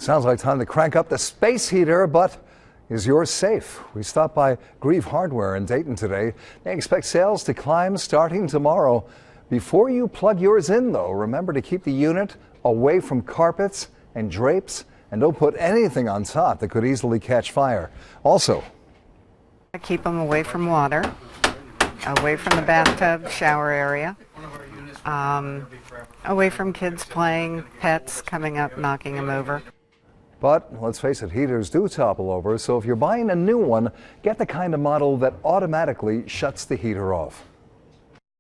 Sounds like time to crank up the space heater, but is yours safe? We stopped by Greive Hardware in Dayton today. They expect sales to climb starting tomorrow. Before you plug yours in, though, remember to keep the unit away from carpets and drapes, and don't put anything on top that could easily catch fire. Also, keep them away from water, away from the bathtub, shower area, away from kids playing, pets coming up, knocking them over. But let's face it, heaters do topple over, so if you're buying a new one, get the kind of model that automatically shuts the heater off.